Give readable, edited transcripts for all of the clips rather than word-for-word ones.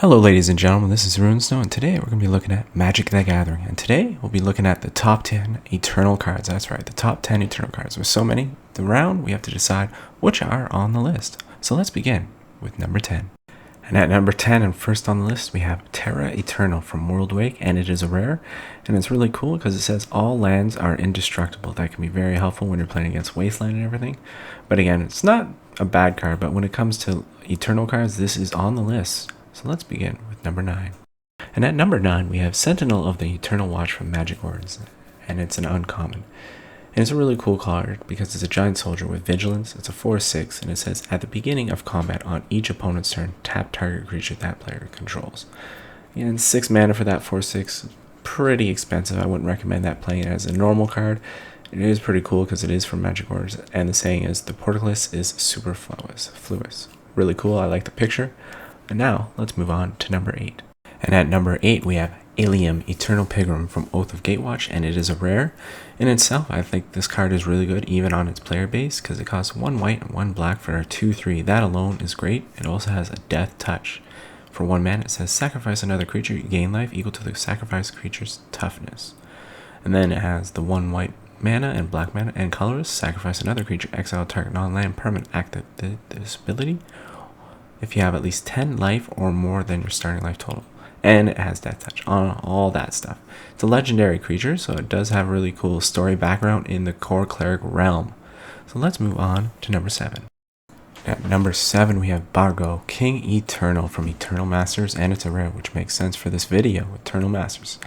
Hello ladies and gentlemen, this is RuneSnow, and today we're going to be looking at Magic the Gathering. And today we'll be looking at the top 10 Eternal cards. That's right, the top 10 Eternal cards. With so many around, we have to decide which are on the list. So let's begin with number 10. And at number 10 and first on the list, we have Terra Eternal from World Wake, and it is a rare. And it's really cool because it says all lands are indestructible. That can be very helpful when you're playing against Wasteland and everything. But again, it's not a bad card, but when it comes to Eternal cards, this is on the list. So let's begin with number 9. And at number 9, we have Sentinel of the Eternal Watch from Magic Wars, and it's an uncommon. And it's a really cool card because it's a giant soldier with vigilance. It's a 4/6, and it says at the beginning of combat on each opponent's turn, tap target creature that player controls. And 6 mana for that 4/6, pretty expensive. I wouldn't recommend that playing it as a normal card. It is pretty cool because it is from Magic Wars, and the saying is the portcullis is super fluous. Really cool. I like the picture. And now, let's move on to number 8. And at number 8, we have Alium Eternal Pigram from Oath of Gatewatch, and it is a rare. In itself, I think this card is really good, even on its player base, because it costs 1 white and 1 black for a 2/3. That alone is great. It also has a Death Touch. For 1 mana, it says sacrifice another creature, you gain life equal to the sacrificed creature's toughness. And then it has the 1 white mana and black mana and colorless, sacrifice another creature, exile target non-land permanent, active this ability if you have at least 10 life or more than your starting life total. And it has Death Touch on all that stuff. It's a legendary creature, so it does have really cool story background in the core cleric realm. So let's move on to number 7. At number 7, we have Bargo, King Eternal from Eternal Masters, and it's a rare, which makes sense for this video, Eternal Masters.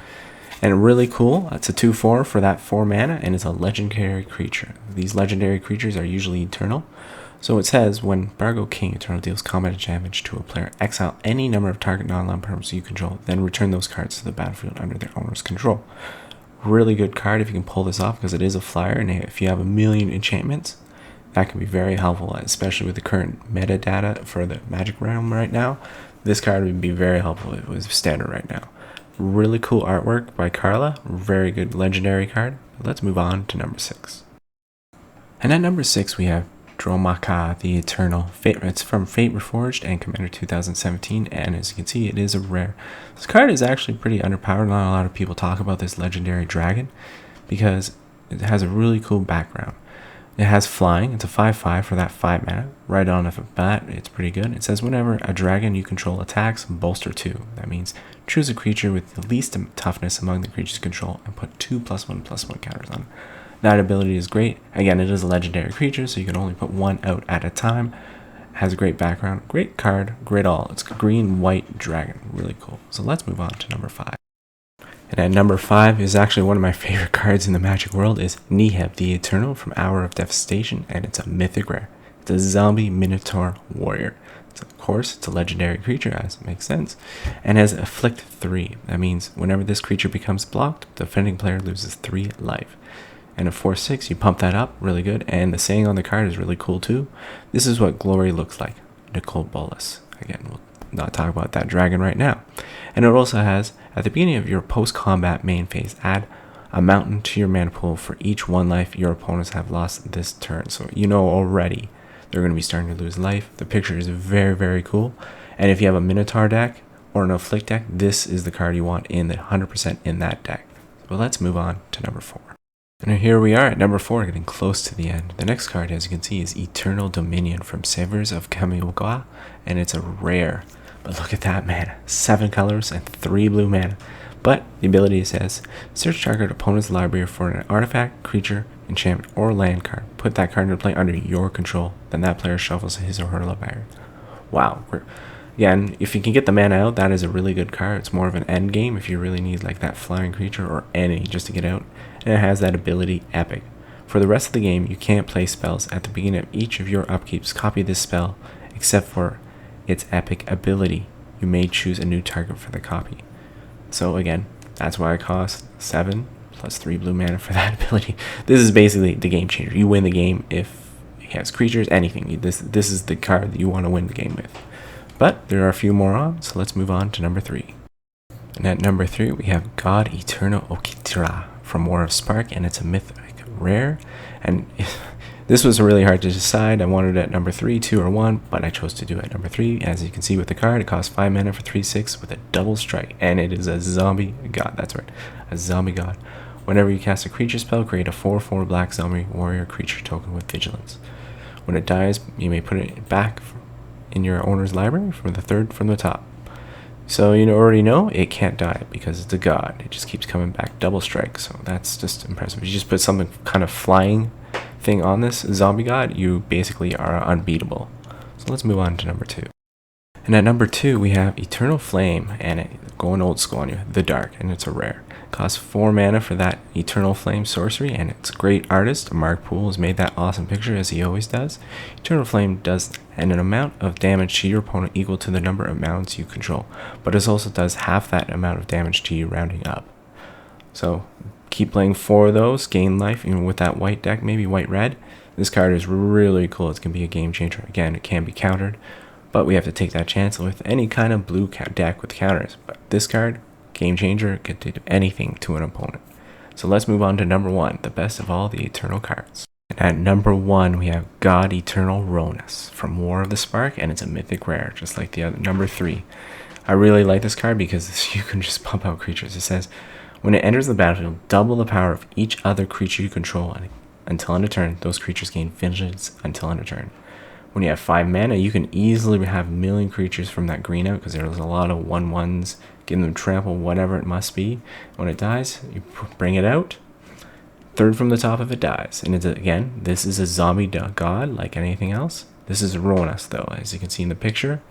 And really cool, it's a 2/4 for that 4 mana, and it's a legendary creature. These legendary creatures are usually eternal. So it says, when Bargo King Eternal deals combat damage to a player, exile any number of target non-land permanents you control, then return those cards to the battlefield under their owner's control. Really good card if you can pull this off, because it is a flyer, and if you have a million enchantments, that can be very helpful, especially with the current metadata for the Magic realm right now. This card would be very helpful if it was standard right now. Really cool artwork by Carla, very good legendary card. Let's move on to number 6. And at number 6, we have Dromaca, the Eternal. It's from Fate Reforged and Commander 2017, and as you can see, it is a rare. This card is actually pretty underpowered. Not a lot of people talk about this legendary dragon because it has a really cool background. It has flying. It's a 5/5 for that 5 mana. Right on off the bat, it's pretty good. It says whenever a dragon you control attacks, bolster 2. That means choose a creature with the least toughness among the creatures you control and put 2+1/+1 counters on it. That ability is great. Again, it is a legendary creature, so you can only put 1 out at a time. It has a great background, great card, great all. It's a green-white dragon, really cool. So let's move on to number 5. And at number 5 is actually one of my favorite cards in the Magic world, is kneehip, the Eternal from Hour of Devastation, and it's a mythic rare. It's a zombie minotaur warrior. Of course, it's a legendary creature, as it makes sense, and has Afflict 3. That means whenever this creature becomes blocked, the defending player loses 3 life. And a 4/6, you pump that up, really good. And the saying on the card is really cool too. This is what glory looks like. Nicole Bolas. Again, we'll not talk about that dragon right now. And it also has, at the beginning of your post-combat main phase, add a mountain to your mana pool for each 1 life your opponents have lost this turn. So you know already they're going to be starting to lose life. The picture is very, very cool. And if you have a Minotaur deck or an Afflict deck, this is the card you want in the 100% in that deck. But let's move on to number 4. And here we are at number 4, getting close to the end. The next card, as you can see, is Eternal Dominion from Savers of Kamigawa, and it's a rare. But look at that mana, 7 colors and 3 blue mana. But the ability says, search target opponent's library for an artifact, creature, enchantment, or land card. Put that card into play under your control. Then that player shuffles his or her library. Wow. Again, if you can get the mana out, that is a really good card. It's more of an end game if you really need like that flying creature or any just to get out. And it has that ability Epic. For the rest of the game, you can't play spells. At the beginning of each of your upkeeps, copy this spell, except for its Epic ability. You may choose a new target for the copy. So again, that's why it costs 7 plus 3 blue mana for that ability. This is basically the game changer. You win the game if it has creatures, anything. This is the card that you want to win the game with. But there are a few more on, so let's move on to number 3. And at number 3, we have God Eternal Okietira from War of Spark, and it's a mythic rare. And This was really hard to decide. I wanted it at number 3, 2, or 1, but I chose to do it at number 3. As you can see with the card, it costs 5 mana for 3/6 with a double strike, and it is a zombie god. That's right, a zombie god. Whenever you cast a creature spell, create a 4/4 black zombie warrior creature token with vigilance. When it dies, you may put it back in your owner's library from the third from the top. So you already know it can't die because it's a god. It just keeps coming back, double strike. So that's just impressive. If you just put something kind of flying thing on this zombie god, you basically are unbeatable. So let's move on to number 2. And at number 2 we have Eternal Flame, and going old school on you, the dark, and it's a rare. It costs 4 mana for that Eternal Flame sorcery, and it's a great artist. Mark Poole has made that awesome picture as he always does. Eternal Flame does an amount of damage to your opponent equal to the number of mounts you control, but it also does half that amount of damage to you rounding up. So keep playing 4 of those, gain life, even with that white deck, maybe white-red. This card is really cool. It's going to be a game changer. Again, it can be countered, but we have to take that chance with any kind of blue deck with counters. But this card, game changer, can do anything to an opponent. So let's move on to number 1, the best of all the Eternal cards. And at number 1, we have God Eternal Ronus from War of the Spark, and it's a mythic rare, just like the other number 3. I really like this card because you can just pump out creatures. It says, when it enters the battlefield, double the power of each other creature you control until end of turn. Those creatures gain vigilance until end of turn. When you have 5 mana, you can easily have a million creatures from that green out because there's a lot of 1/1s, give them trample, whatever it must be. When it dies, you bring it out. Third from the top if it dies. And it's, again, this is a zombie god like anything else. This is Ronus, though, as you can see in the picture.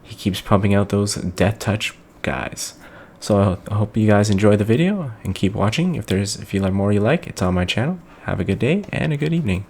He keeps pumping out those death touch guys. So I hope you guys enjoy the video and keep watching. If you like more you like, it's on my channel. Have a good day and a good evening.